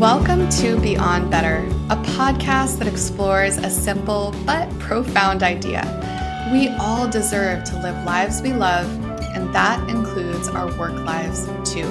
Welcome to Beyond Better, a podcast that explores a simple but profound idea. We all deserve to live lives we love, and that includes our work lives too.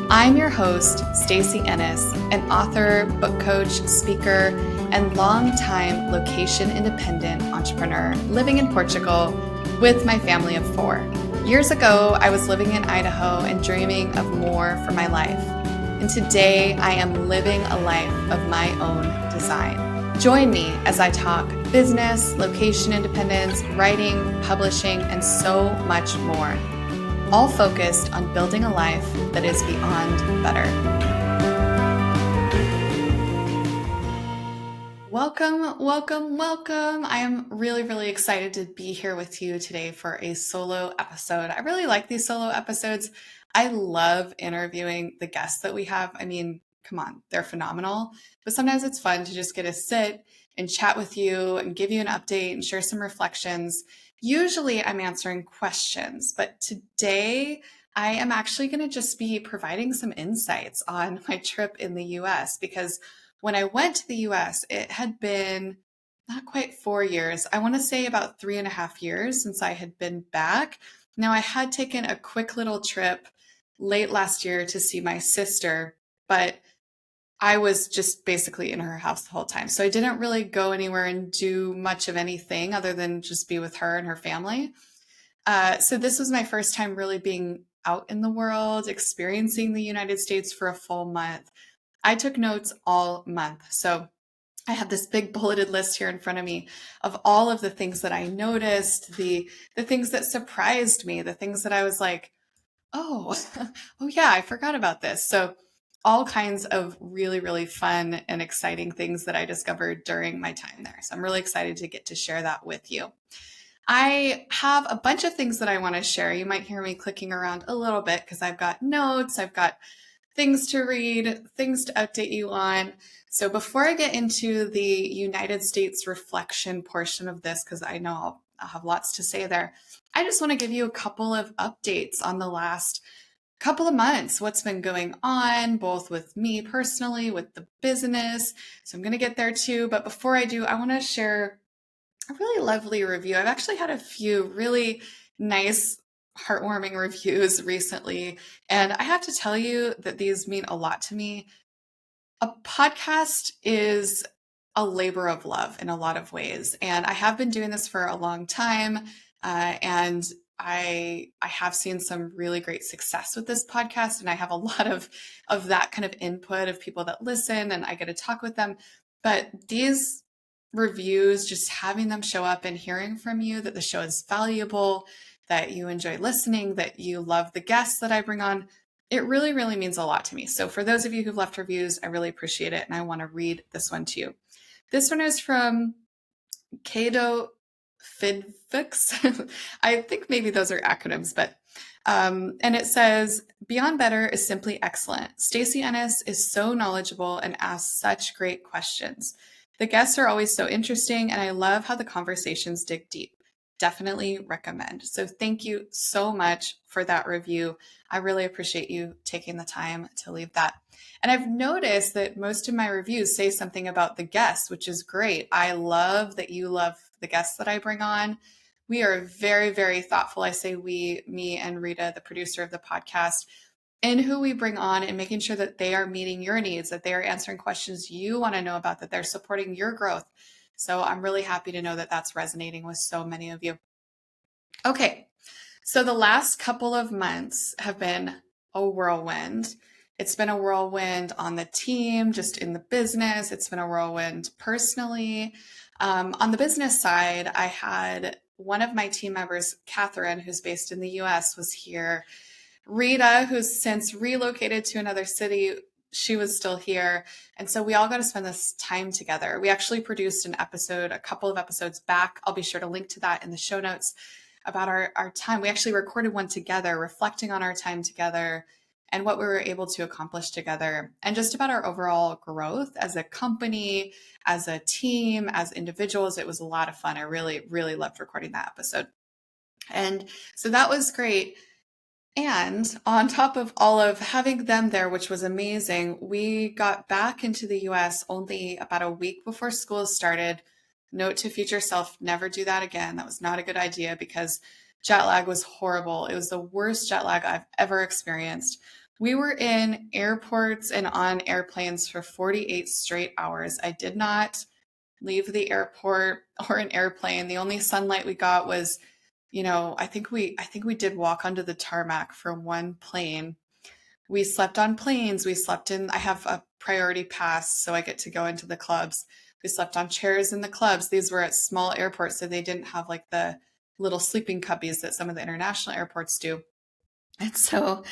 I'm your host, Stacey Ennis, an author, book coach, speaker, and longtime location-independent entrepreneur living in Portugal with my family of 4. Years ago, I was living in Idaho and dreaming of more for my life. And today I am living a life of my own design. Join me as I talk business, location independence, writing, publishing, and so much more. All focused on building a life that is beyond better. Welcome, welcome, welcome. I am really excited to be here with you today for a solo episode. I really like these solo episodes. I love interviewing the guests that we have. I mean, come on, they're phenomenal. But sometimes it's fun to just get to sit and chat with you and give you an update and share some reflections. Usually I'm answering questions, but today I am actually going to just be providing some insights on my trip in the US, because when I went to the US, it had been not quite 4 years. I want to say about 3.5 years since I had been back. Now, I had taken a quick little trip late last year to see my sister, but I was just basically in her house the whole time. So I didn't really go anywhere and do much of anything other than just be with her and her family. So this was my first time really being out in the world, experiencing the United States for a full month. I took notes all month. So I have this big bulleted list here in front of me of all of the things that I noticed, the things that surprised me, the things that I was like, oh, oh yeah, I forgot about this. So all kinds of really fun and exciting things that I discovered during my time there. So I'm really excited to get to share that with you. I have a bunch of things that I want to share. You might hear me clicking around a little bit because I've got notes, I've got things to read, things to update you on. So before I get into the United States reflection portion of this, because I know I'll have lots to say there, I just want to give you a couple of updates on the last couple of months, what's been going on, both with me personally, with the business. So I'm going to get there too. But before I do, I want to share a really lovely review. I've actually had a few really nice, heartwarming reviews recently. And I have to tell you that these mean a lot to me. A podcast is a labor of love in a lot of ways. And I have been doing this for a long time. And I have seen some really great success with this podcast. And I have a lot of that kind of input of people that listen and I get to talk with them. But these reviews, just having them show up and hearing from you that the show is valuable, that you enjoy listening, that you love the guests that I bring on, it really means a lot to me. So for those of you who've left reviews, I really appreciate it. And I want to read this one to you. This one is from Kado Fidfix. I think maybe those are acronyms, but and it says, Beyond Better is simply excellent. Stacey Ennis is so knowledgeable and asks such great questions. The guests are always so interesting, and I love how the conversations dig deep. Definitely recommend. So thank you so much for that review. I really appreciate you taking the time to leave that. And I've noticed that most of my reviews say something about the guests, which is great. I love that you love the guests that I bring on. We are very thoughtful. I say we, me and Rita, the producer of the podcast, in who we bring on and making sure that they are meeting your needs, that they are answering questions you want to know about, that they're supporting your growth. So I'm really happy to know that that's resonating with so many of you. Okay, so the last couple of months have been a whirlwind. It's been a whirlwind on the team, just in the business. It's been a whirlwind personally. On the business side, I had one of my team members, Catherine, who's based in the US, was here. Rita, who's since relocated to another city, she was still here. And so we all got to spend this time together. We actually produced an episode, a couple of episodes back. I'll be sure to link to that in the show notes about our time. We actually recorded one together, reflecting on our time together and what we were able to accomplish together, and just about our overall growth as a company, as a team, as individuals. It was a lot of fun. I really loved recording that episode. And so that was great. And on top of all of having them there, which was amazing, we got back into the US only about a week before school started. Note to future self, never do that again. That was not a good idea because jet lag was horrible. It was the worst jet lag I've ever experienced. We were in airports and on airplanes for 48 straight hours. I did not leave the airport or an airplane. The only sunlight we got was, I think we did walk onto the tarmac for one plane. We slept on planes. We slept in, I have a priority pass, so I get to go into the clubs. We slept on chairs in the clubs. These were at small airports, so they didn't have like the little sleeping cubbies that some of the international airports do. And so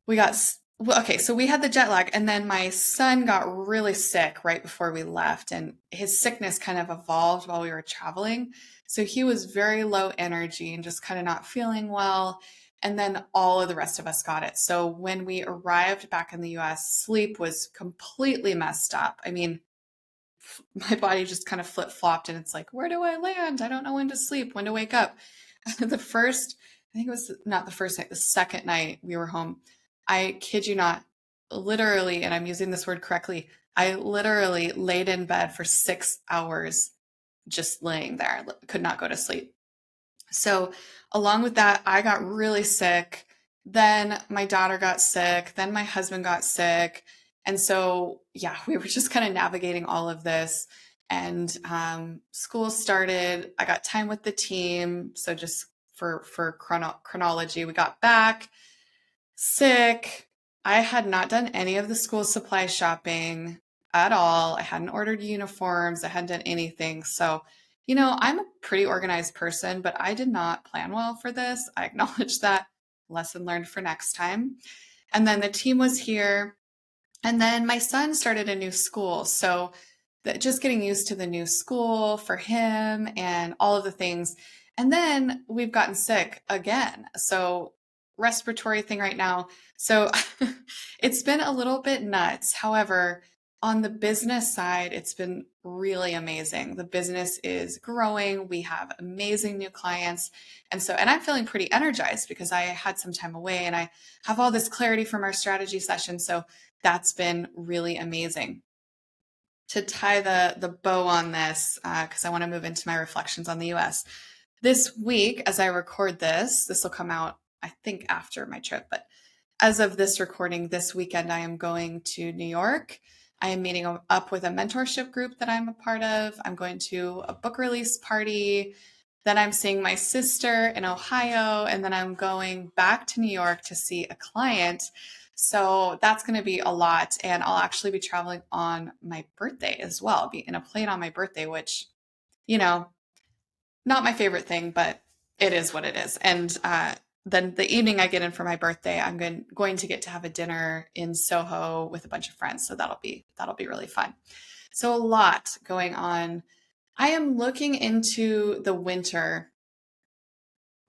we got well, okay, so we had the jet lag, and then my son got really sick right before we left, and his sickness kind of evolved while we were traveling. So he was very low energy and just kind of not feeling well. And then all of the rest of us got it. So when we arrived back in the US, sleep was completely messed up. I mean, my body just kind of flip flopped, and it's like, where do I land? I don't know when to sleep, when to wake up. The first, I think it was not the first night, the second night we were home. I kid you not, literally, and I'm using this word correctly, I literally laid in bed for 6 hours just laying there, could not go to sleep. So, along with that, I got really sick. Then my daughter got sick. Then my husband got sick. And so, yeah, we were just kind of navigating all of this. And school started. I got time with the team. So, just for chronology, we got back sick. I had not done any of the school supply shopping at all. I hadn't ordered uniforms. I hadn't done anything. So, I'm a pretty organized person, but I did not plan well for this. I acknowledge that. Lesson learned for next time. And then the team was here. And then my son started a new school. So just getting used to the new school for him and all of the things. And then we've gotten sick again. So respiratory thing right now. So it's been a little bit nuts. However, on the business side, it's been really amazing. The business is growing. We have amazing new clients. And I'm feeling pretty energized because I had some time away and I have all this clarity from our strategy session. So that's been really amazing. To tie the bow on this, because I want to move into my reflections on the US. This week, as I record this will come out, I think, after my trip, but as of this recording, this weekend, I am going to New York. I am meeting up with a mentorship group that I'm a part of. I'm going to a book release party. Then I'm seeing my sister in Ohio, and then I'm going back to New York to see a client. So that's going to be a lot. And I'll actually be traveling on my birthday as well. I'll be in a plane on my birthday, which, you know, not my favorite thing, but it is what it is. And then the evening I get in for my birthday, I'm going to get to have a dinner in Soho with a bunch of friends. So that'll be really fun. So a lot going on. I am looking into the winter,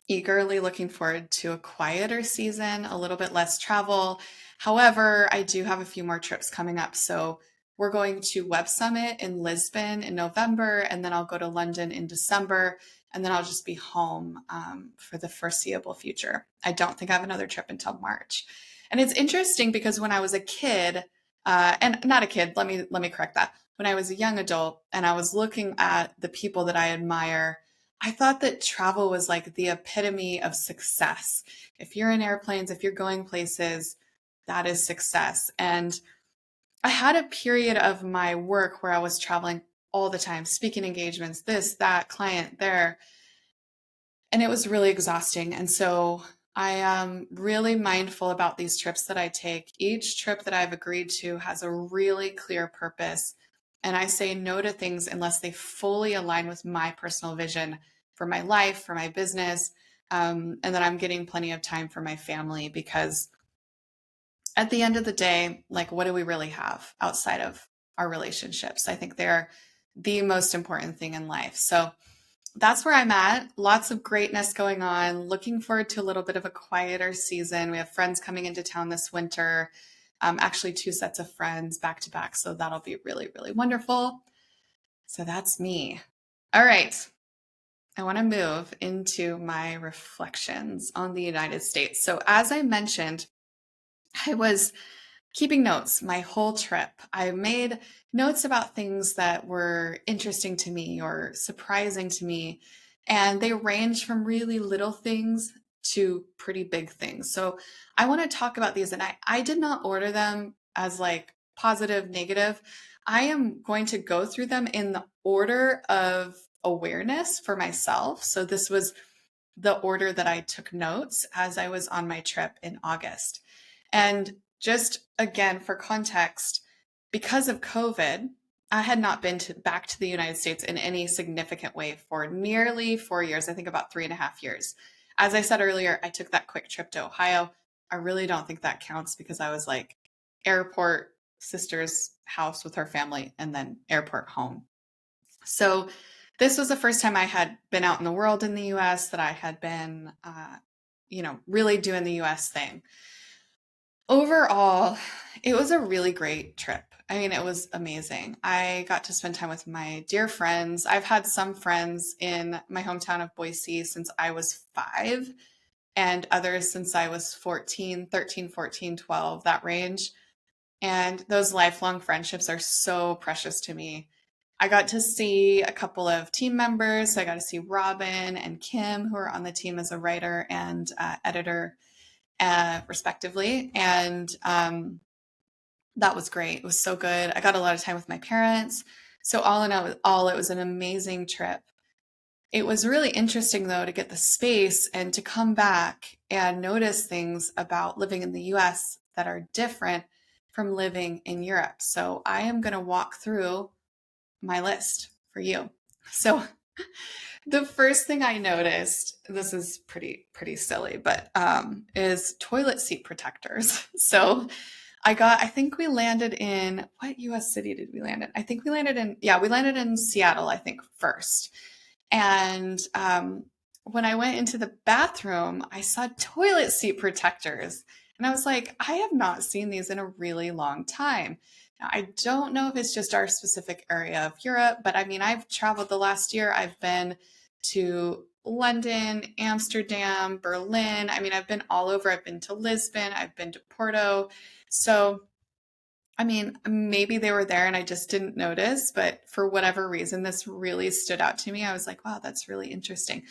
eagerly looking forward to a quieter season, a little bit less travel. However, I do have a few more trips coming up. So we're going to Web Summit in Lisbon in November, and then I'll go to London in December, and then I'll just be home for the foreseeable future. I don't think I have another trip until March. And it's interesting because when I was a kid, and not a kid, let me correct that. When I was a young adult and I was looking at the people that I admire, I thought that travel was like the epitome of success. If you're in airplanes, if you're going places, that is success. And I had a period of my work where I was traveling all the time, speaking engagements, this, that, client, there. And it was really exhausting. And so I am really mindful about these trips that I take. Each trip that I've agreed to has a really clear purpose. And I say no to things unless they fully align with my personal vision for my life, for my business, and that I'm getting plenty of time for my family. Because at the end of the day, like, what do we really have outside of our relationships? I think they're the most important thing in life. So that's where I'm at. Lots of greatness going on. Looking forward to a little bit of a quieter season. We have friends coming into town this winter. Actually, two sets of friends back to back. So that'll be really, really wonderful. So that's me. All right. I want to move into my reflections on the United States. So, as I mentioned, I was keeping notes my whole trip. I made notes about things that were interesting to me or surprising to me. And they range from really little things to pretty big things. So I want to talk about these. And I did not order them as like positive, negative. I am going to go through them in the order of awareness for myself. So this was the order that I took notes as I was on my trip in August. And just again, for context, because of COVID, I had not been back to the United States in any significant way for nearly 4 years, I think about 3.5 years. As I said earlier, I took that quick trip to Ohio. I really don't think that counts because I was like airport, sister's house with her family, and then airport home. So this was the first time I had been out in the world in the US, that I had been, really doing the US thing. Overall, it was a really great trip. I mean, it was amazing. I got to spend time with my dear friends. I've had some friends in my hometown of Boise since I was 5, and others since I was 14, 13, 14, 12, that range. And those lifelong friendships are so precious to me. I got to see a couple of team members. So I got to see Robin and Kim, who are on the team as a writer and editor, respectively. And that was great. It was so good. I got a lot of time with my parents. So, all in all, it was an amazing trip. It was really interesting, though, to get the space and to come back and notice things about living in the US that are different from living in Europe. So I am going to walk through my list for you. So the first thing I noticed, this is pretty silly, but is toilet seat protectors. So I think we landed in, what US city did we land in? I think we landed in, yeah, we landed in Seattle, I think, first. And when I went into the bathroom, I saw toilet seat protectors. And I was like, I have not seen these in a really long time. Now, I don't know if it's just our specific area of Europe, but I mean, I've traveled the last year. I've been to London, Amsterdam, Berlin. I mean, I've been all over. I've been to Lisbon, I've been to Porto. So I mean, maybe they were there and I just didn't notice, but for whatever reason, this really stood out to me. I was like, wow, that's really interesting.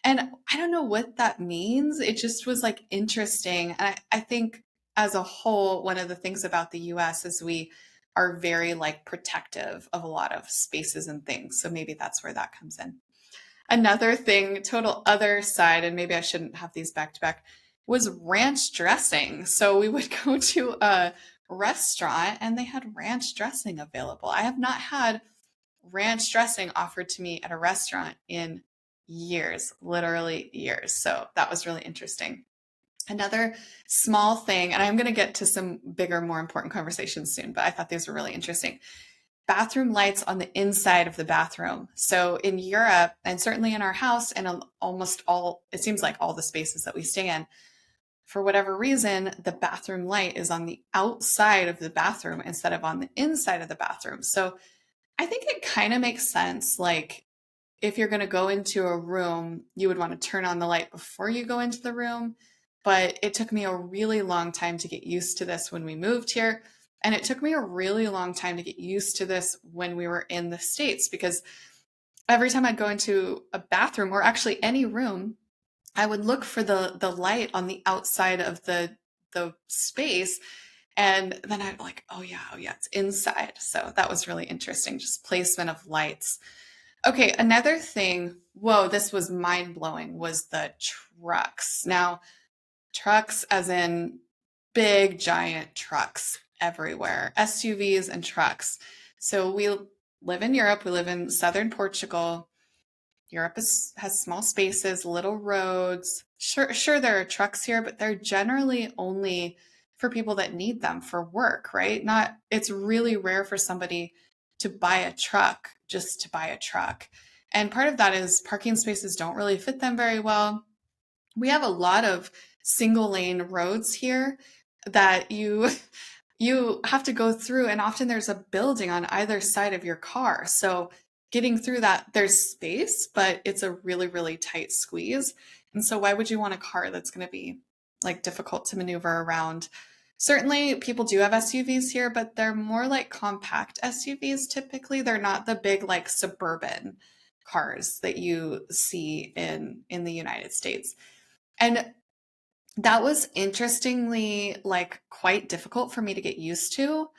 And I don't know what that means. It just was like interesting. And I think as a whole, one of the things about the US is we are very like protective of a lot of spaces and things. So maybe that's where that comes in. Another thing, total other side, and maybe I shouldn't have these back to back, was ranch dressing. So we would go to a restaurant and they had ranch dressing available. I have not had ranch dressing offered to me at a restaurant in years, literally years. So that was really interesting. Another small thing, and I'm going to get to some bigger, more important conversations soon, but I thought these were really interesting. Bathroom lights on the inside of the bathroom. So in Europe, and certainly in our house, and almost all, it seems like all the spaces that we stay in, for whatever reason, the bathroom light is on the outside of the bathroom instead of on the inside of the bathroom. So I think it kind of makes sense. Like if you're going to go into a room, you would want to turn on the light before you go into the room. But it took me a really long time to get used to this when we moved here. And it took me a really long time to get used to this when we were in the States, because every time I'd go into a bathroom or actually any room, I would look for the light on the outside of the space. And then I'd be like, oh yeah, it's inside. So that was really interesting. Just placement of lights. Okay, another thing, whoa, this was mind blowing, was the trucks. Now, trucks as in big, giant trucks everywhere, SUVs and trucks. So we live in Europe, we live in southern Portugal. Europe has small spaces, little roads. Sure, there are trucks here, but they're generally only for people that need them for work, right? Not, it's really rare for somebody to buy a truck just to buy a truck. And part of that is parking spaces don't really fit them very well. We have a lot of single lane roads here that you have to go through, and often there's a building on either side of your car. So getting through that, there's space, but it's a really, really tight squeeze. And so why would you want a car that's going to be like difficult to maneuver around? Certainly people do have SUVs here, but they're more like compact SUVs typically. They're not the big like suburban cars that you see in the United States. And that was interestingly like quite difficult for me to get used to.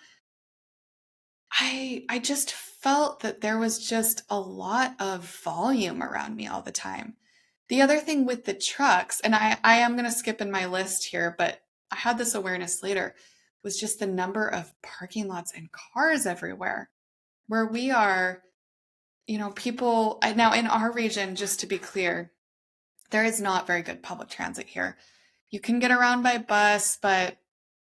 I just felt that there was just a lot of volume around me all the time. The other thing with the trucks, and I am going to skip in my list here, but I had this awareness later, was just the number of parking lots and cars everywhere. Where we are, people now in our region, just to be clear, there is not very good public transit here. You can get around by bus, but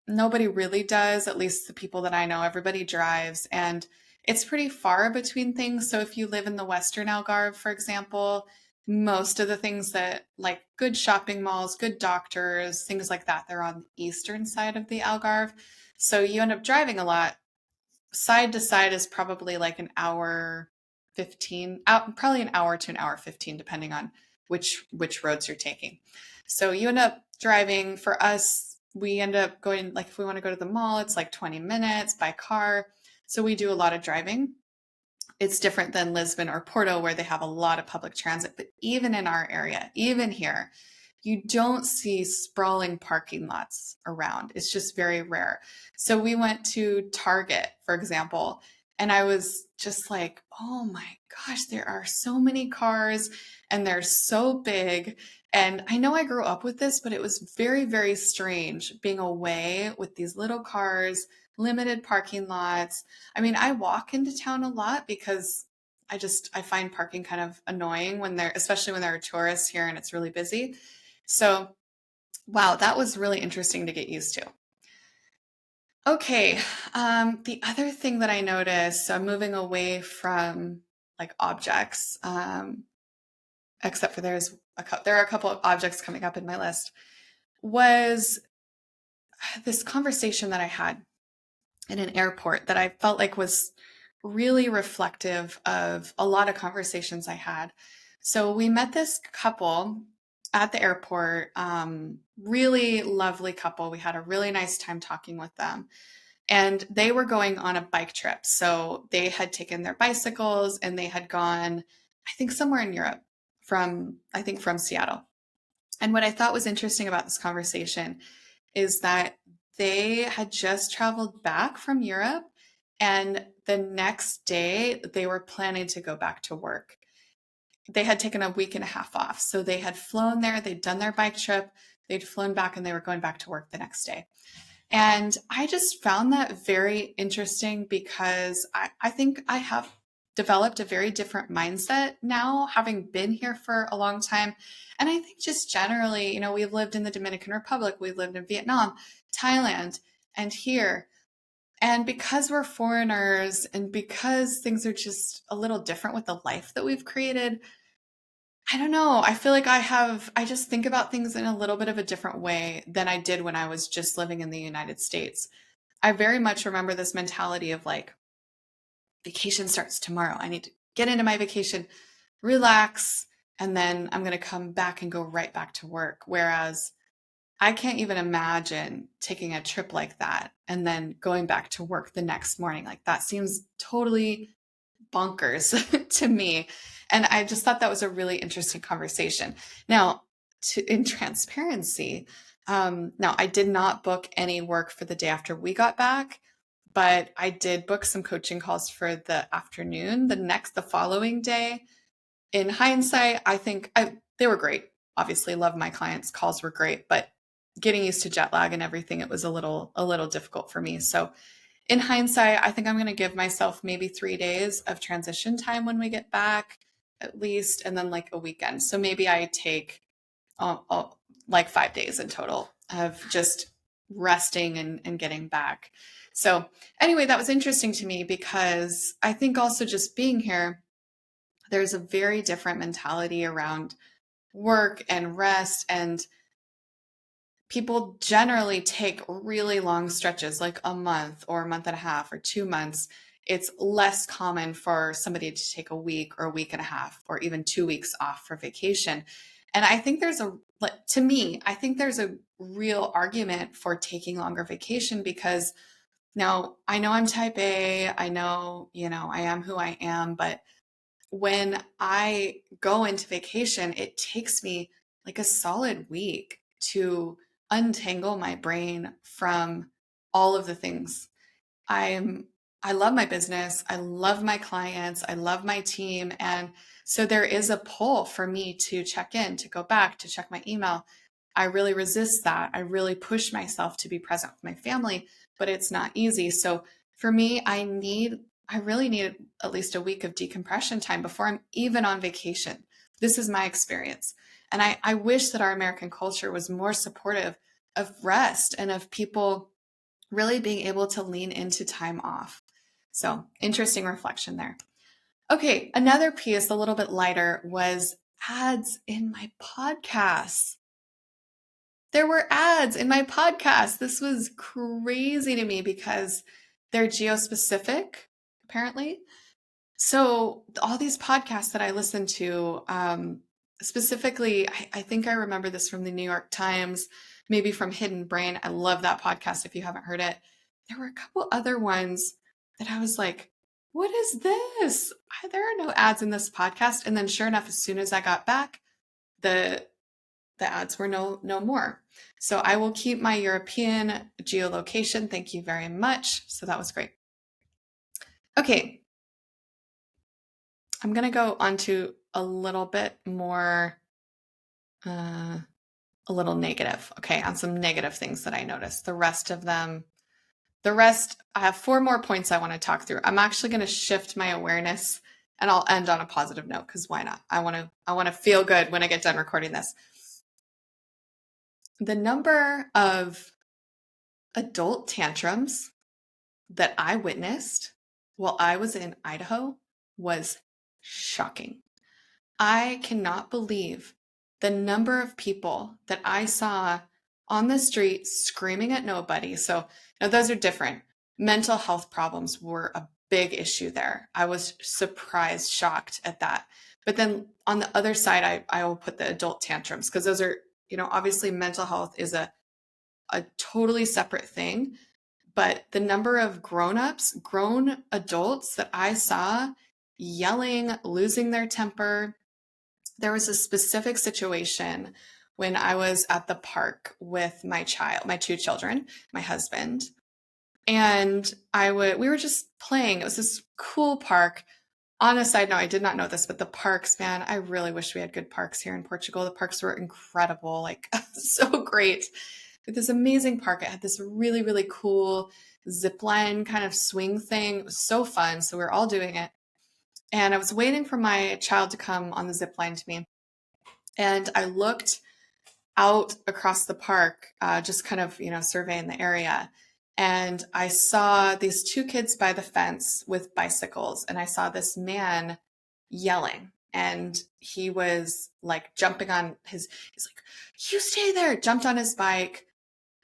nobody really does, at least the people that I know. Everybody drives, and it's pretty far between things. So if you live in the Western Algarve, for example, most of the things that like good shopping malls, good doctors, things like that, they're on the eastern side of the Algarve. So you end up driving a lot. Side to side is probably like an hour 15, probably an hour to an hour 15, depending on which roads you're taking. So you end up driving. For us, we end up going, like if we want to go to the mall, it's like 20 minutes by car. So we do a lot of driving. It's different than Lisbon or Porto, where they have a lot of public transit. But even in our area, even here, you don't see sprawling parking lots around. It's just very rare. So we went to Target, for example, and I was just like, oh my gosh, there are so many cars and they're so big. And I know I grew up with this, but it was very, very strange being away with these little cars, limited parking lots. I mean, I walk into town a lot because I find parking kind of annoying especially when there are tourists here and it's really busy. So, wow, that was really interesting to get used to. Okay, the other thing that I noticed, so I'm moving away from like objects, except for there are a couple of objects coming up in my list, was this conversation that I had in an airport that I felt like was really reflective of a lot of conversations I had. So we met this couple at the airport, really lovely couple. We had a really nice time talking with them. And they were going on a bike trip. So they had taken their bicycles and they had gone, I think, somewhere in Europe from Seattle. And what I thought was interesting about this conversation is that they had just traveled back from Europe, and the next day they were planning to go back to work. They had taken a week and a half off. So they had flown there, they'd done their bike trip, they'd flown back, and they were going back to work the next day. And I just found that very interesting because I think I have developed a very different mindset now, having been here for a long time. And I think just generally, we've lived in the Dominican Republic, we've lived in Vietnam, Thailand, and here. And because we're foreigners and because things are just a little different with the life that we've created, I don't know. I feel like I just think about things in a little bit of a different way than I did when I was just living in the United States. I very much remember this mentality of like, vacation starts tomorrow. I need to get into my vacation, relax, and then I'm going to come back and go right back to work. Whereas I can't even imagine taking a trip like that and then going back to work the next morning. Like that seems totally bonkers to me. And I just thought that was a really interesting conversation. Now, in transparency, now I did not book any work for the day after we got back, but I did book some coaching calls for the afternoon, the following day. In hindsight, I think they were great. Obviously, love my clients. Calls were great, but getting used to jet lag and everything, it was a little difficult for me. So in hindsight, I think I'm going to give myself maybe 3 days of transition time when we get back, at least, and then like a weekend. So maybe I take like 5 days in total of just resting and getting back. So anyway, that was interesting to me because I think also just being here, there's a very different mentality around work and rest, and people generally take really long stretches, like a month or a month and a half or 2 months it's less common for somebody to take a week or a week and a half or even 2 weeks off for vacation. And I think to me, I think there's a real argument for taking longer vacation because now I know I'm type A, I know, I am who I am, but when I go into vacation, it takes me like a solid week to untangle my brain from all of the things. I'm I love my business. I love my clients. I love my team. And so there is a pull for me to check in, to go back, to check my email. I really resist that. I really push myself to be present with my family, but it's not easy. So for me, I really need at least a week of decompression time before I'm even on vacation. This is my experience. And I wish that our American culture was more supportive of rest and of people really being able to lean into time off. So interesting reflection there. Okay, another piece, a little bit lighter, was ads in my podcasts. There were ads in my podcast. This was crazy to me because they're geo-specific, apparently. So all these podcasts that I listen to, specifically, I think I remember this from the New York Times, maybe from Hidden Brain. I love that podcast if you haven't heard it. There were a couple other ones that I was like, what is this? There are no ads in this podcast. And then sure enough, as soon as I got back, the ads were no more. So I will keep my European geolocation. Thank you very much. So that was great. Okay. I'm going to go on to a little bit more, a little negative. Okay. On some negative things that I noticed. The rest, I have 4 more points I want to talk through. I'm actually going to shift my awareness and I'll end on a positive note because why not? I want to feel good when I get done recording this. The number of adult tantrums that I witnessed while I was in Idaho was shocking. I cannot believe the number of people that I saw on the street screaming at nobody. So now those are different. Mental health problems were a big issue there. I was surprised, shocked at that. But then on the other side, I will put the adult tantrums because those are, obviously mental health is a totally separate thing. But the number of grown adults that I saw yelling, losing their temper. There was a specific situation when I was at the park with my 2 children, my husband, and we were just playing. It was this cool park. On a side note, I did not know this, but the parks, man, I really wish we had good parks here in Portugal. The parks were incredible, like so great. With this amazing park, it had this really, really cool zip line kind of swing thing. It was so fun. So we were all doing it. And I was waiting for my child to come on the zip line to me. And I looked out across the park, just kind of, surveying the area. And I saw these 2 kids by the fence with bicycles. And I saw this man yelling. And he was like jumping on he's like, you stay there, jumped on his bike,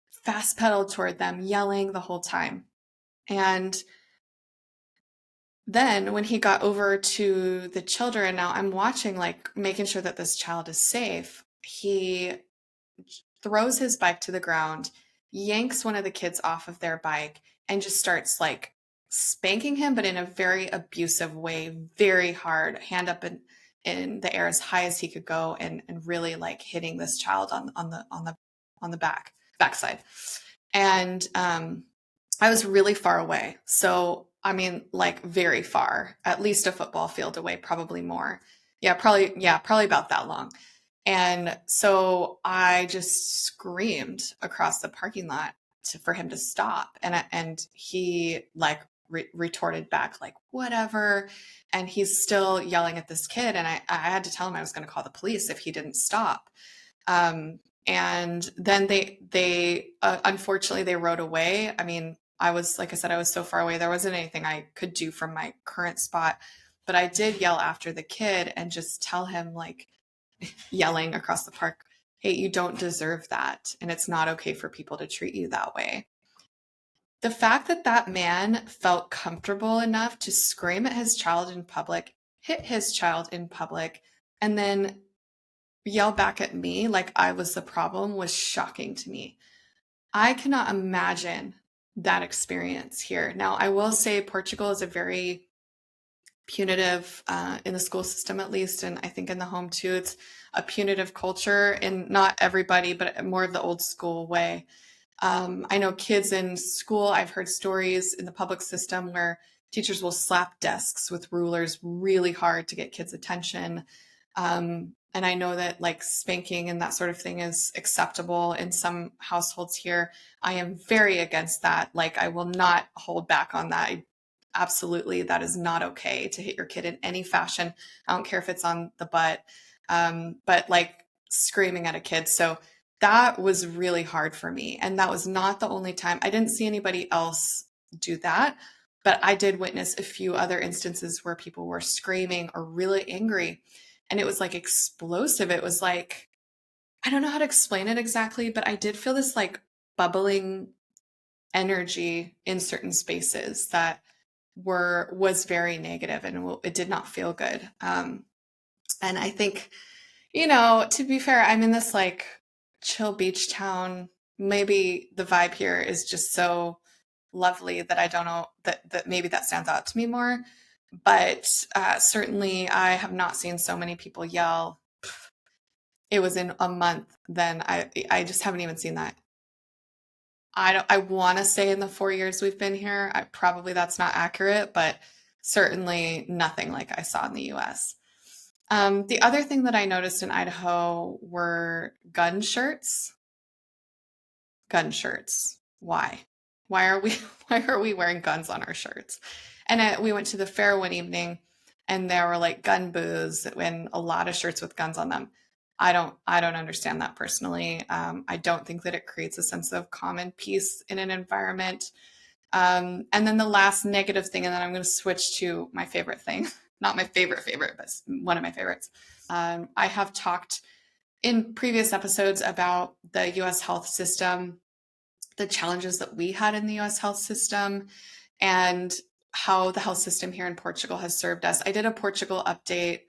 fast pedaled toward them, yelling the whole time. And then when he got over to the children, now I'm watching, like making sure that this child is safe. He throws his bike to the ground, yanks one of the kids off of their bike, and just starts like spanking him, but in a very abusive way, very hard, hand up in the air as high as he could go, and really like hitting this child on the backside. And I was really far away. So I mean, like very far, at least a football field away, probably more. Yeah, probably about that long. And so I just screamed across the parking lot for him to stop. And he like retorted back, like, whatever. And he's still yelling at this kid. And I had to tell him I was going to call the police if he didn't stop. And then they unfortunately, they rode away. I mean, like I said, I was so far away. There wasn't anything I could do from my current spot, but I did yell after the kid and just tell him, like, yelling across the park, hey, you don't deserve that. And it's not okay for people to treat you that way. The fact that that man felt comfortable enough to scream at his child in public, hit his child in public, and then yell back at me like I was the problem was shocking to me. I cannot imagine that experience here. Now, I will say Portugal is a very punitive, in the school system at least, and I think in the home too. It's a punitive culture, and not everybody, but more of the old school way. I know kids in school, I've heard stories in the public system where teachers will slap desks with rulers really hard to get kids' attention. And I know that like spanking and that sort of thing is acceptable in some households here. I am very against that. Like, I will not hold back on that. Absolutely, that is not okay to hit your kid in any fashion. I don't care if it's on the butt, but like screaming at a kid. So that was really hard for me. And that was not the only time. I didn't see anybody else do that, but I did witness a few other instances where people were screaming or really angry. And it was like explosive. It was like, I don't know how to explain it exactly, but I did feel this like bubbling energy in certain spaces that was very negative, and it did not feel good. And I think, to be fair, I'm in this like chill beach town. Maybe the vibe here is just so lovely that I don't know that maybe that stands out to me more. But certainly, I have not seen so many people yell. It was in a month. Then I just haven't even seen that. I want to say in the 4 years we've been here, probably that's not accurate, but certainly nothing like I saw in the US. The other thing that I noticed in Idaho were gun shirts. Gun shirts. Why? Why are we why are we wearing guns on our shirts? And we went to the fair one evening, and there were like gun booths and a lot of shirts with guns on them. I don't understand that personally. I don't think that it creates a sense of common peace in an environment. And then the last negative thing, and then I'm going to switch to my favorite thing. Not my favorite, but one of my favorites. I have talked in previous episodes about the US health system, the challenges that we had in the US health system, and how the health system here in Portugal has served us. I did a Portugal update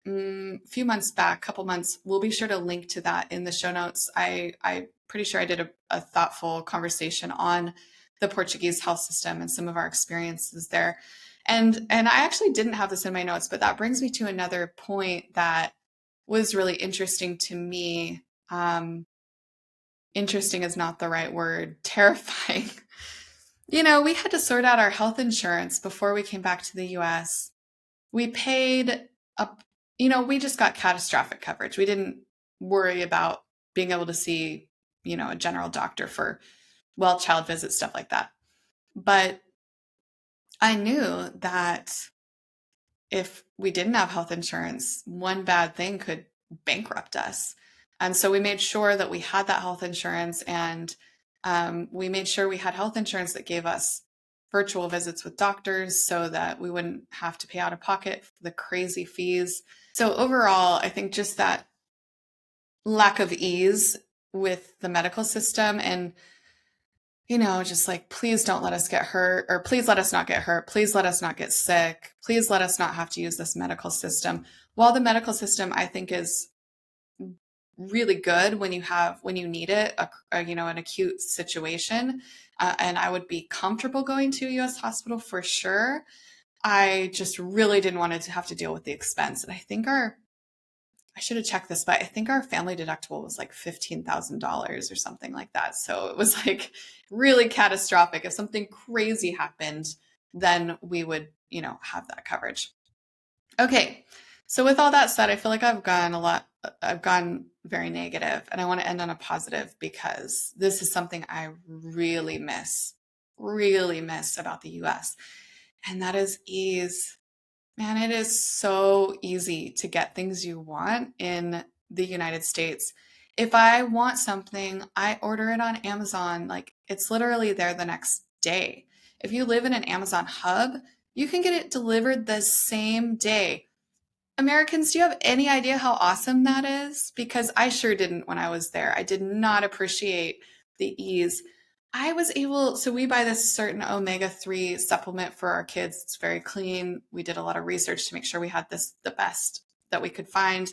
a few months back, couple months. We'll be sure to link to that in the show notes. I'm pretty sure I did a thoughtful conversation on the Portuguese health system and some of our experiences there. And I actually didn't have this in my notes, but that brings me to another point that was really interesting to me. Interesting is not the right word. Terrifying. We had to sort out our health insurance before we came back to the US. We paid up, we just got catastrophic coverage. We didn't worry about being able to see, a general doctor for child visits, stuff like that. But I knew that if we didn't have health insurance, one bad thing could bankrupt us. And so we made sure that we had that health insurance, and we made sure we had health insurance that gave us virtual visits with doctors so that we wouldn't have to pay out of pocket for the crazy fees. So overall, I think just that lack of ease with the medical system, and just like, please don't let us get hurt, or please let us not get hurt. Please let us not get sick. Please let us not have to use this medical system. While the medical system, I think, is really good when you need it, an acute situation. And I would be comfortable going to a US hospital for sure. I just really didn't want to have to deal with the expense. And I should have checked this, but I think our family deductible was like $15,000 or something like that. So it was like really catastrophic. If something crazy happened, then we would, have that coverage. Okay. So with all that said, I feel like I've gone very negative, and I want to end on a positive because this is something I really miss about the US. And that is ease. Man, it is so easy to get things you want in the United States. If I want something, I order it on Amazon. Like, it's literally there the next day. If you live in an Amazon hub, you can get it delivered the same day. Americans, do you have any idea how awesome that is? Because I sure didn't when I was there. I did not appreciate the ease. I was able, so we buy this certain omega-3 supplement for our kids. It's very clean. We did a lot of research to make sure we had the best that we could find.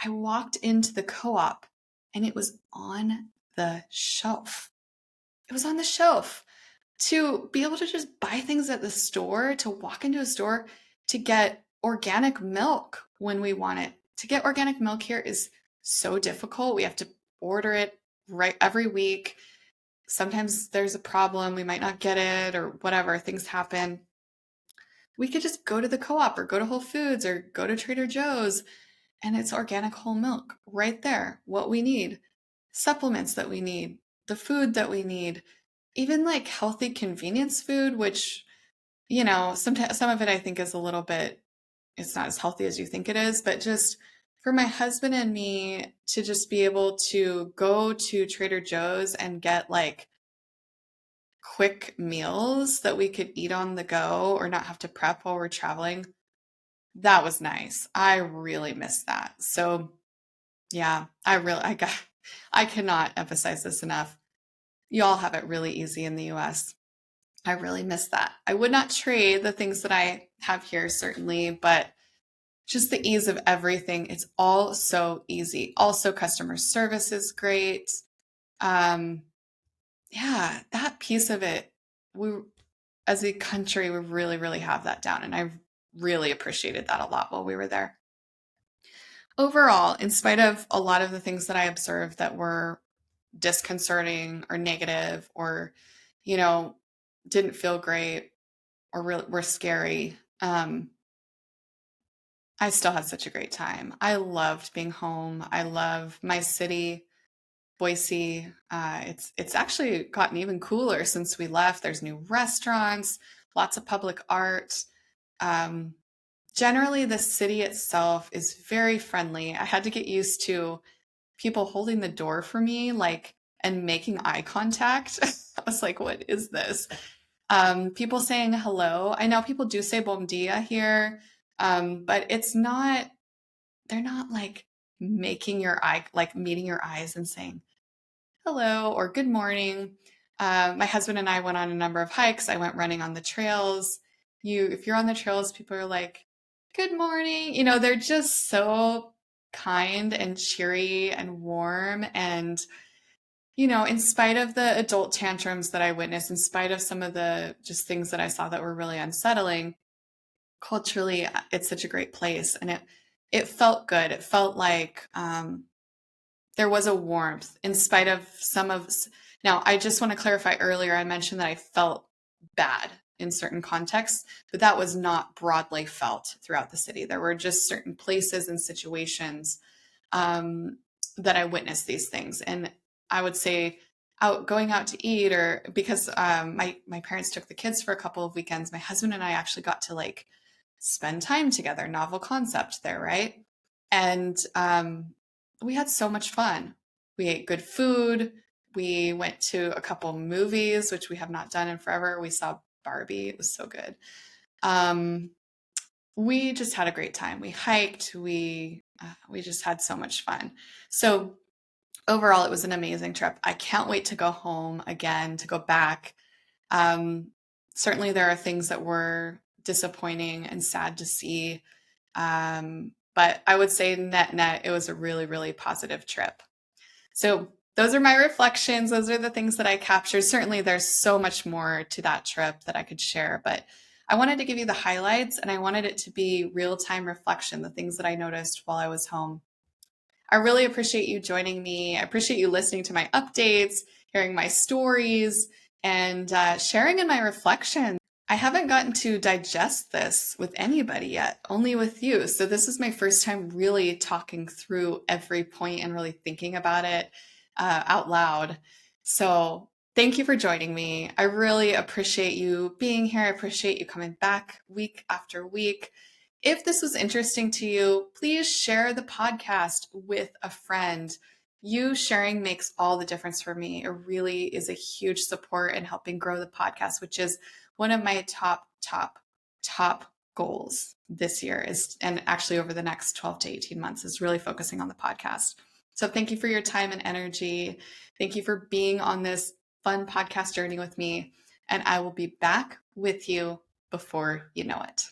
I walked into the co-op and it was on the shelf. It was on the shelf. To be able to just buy things at the store, to walk into a store to get organic milk when we want it. To get organic milk here is so difficult. We have to order it right every week. Sometimes there's a problem. We might not get it or whatever. Things happen. We could just go to the co-op or go to Whole Foods or go to Trader Joe's and it's organic whole milk right there. What we need, supplements that we need, the food that we need, even like healthy convenience food, which, sometimes some of it I think is a little bit, it's not as healthy as you think it is, but just for my husband and me to just be able to go to Trader Joe's and get like quick meals that we could eat on the go or not have to prep while we're traveling, that was nice. I really miss that. So yeah, I cannot emphasize this enough. Y'all have it really easy in the US. I really miss that. I would not trade the things that I have here, certainly, but just the ease of everything. It's all so easy. Also, customer service is great. Um, yeah, that piece of it, we as a country, we really, really have that down. And I really appreciated that a lot while we were there. Overall, in spite of a lot of the things that I observed that were disconcerting or negative or, you know, didn't feel great or were scary, I still had such a great time. I loved being home. I love my city, Boise. It's actually gotten even cooler since we left. There's new restaurants, lots of public art. Um, Generally, the city itself is very friendly. I had to get used to people holding the door for me, like, and making eye contact. I was like, what is this? People saying hello. I know people do say bom dia here, but they're not like meeting your eyes and saying hello or good morning. My husband and I went on a number of hikes. I went running on the trails. If you're on the trails, people are like, good morning. They're just so kind and cheery and warm. And, in spite of the adult tantrums that I witnessed, in spite of some of the just things that I saw that were really unsettling, culturally, it's such a great place. And it felt good. It felt like, there was a warmth in spite of now I just want to clarify, earlier I mentioned that I felt bad in certain contexts, but that was not broadly felt throughout the city. There were just certain places and situations that I witnessed these things. And I would say going out to eat, or because my parents took the kids for a couple of weekends, my husband and I actually got to like spend time together, novel concept there, right? And we had so much fun. We ate good food. We went to a couple movies, which we have not done in forever. We saw Barbie. It was so good. We just had a great time. We hiked. We just had so much fun. So overall, it was an amazing trip. I can't wait to go home again, to go back. Certainly, there are things that were disappointing and sad to see. But I would say net, it was a really, really positive trip. So those are my reflections. Those are the things that I captured. Certainly, there's so much more to that trip that I could share, but I wanted to give you the highlights and I wanted it to be real-time reflection, the things that I noticed while I was home. I really appreciate you joining me. I appreciate you listening to my updates, hearing my stories, and sharing in my reflections. I haven't gotten to digest this with anybody yet, only with you. So this is my first time really talking through every point and really thinking about it out loud. So thank you for joining me. I really appreciate you being here. I appreciate you coming back week after week. If this was interesting to you, please share the podcast with a friend. You sharing makes all the difference for me. It really is a huge support in helping grow the podcast, which is one of my top goals this year and actually over the next 12 to 18 months, is really focusing on the podcast. So thank you for your time and energy. Thank you for being on this fun podcast journey with me, and I will be back with you before you know it.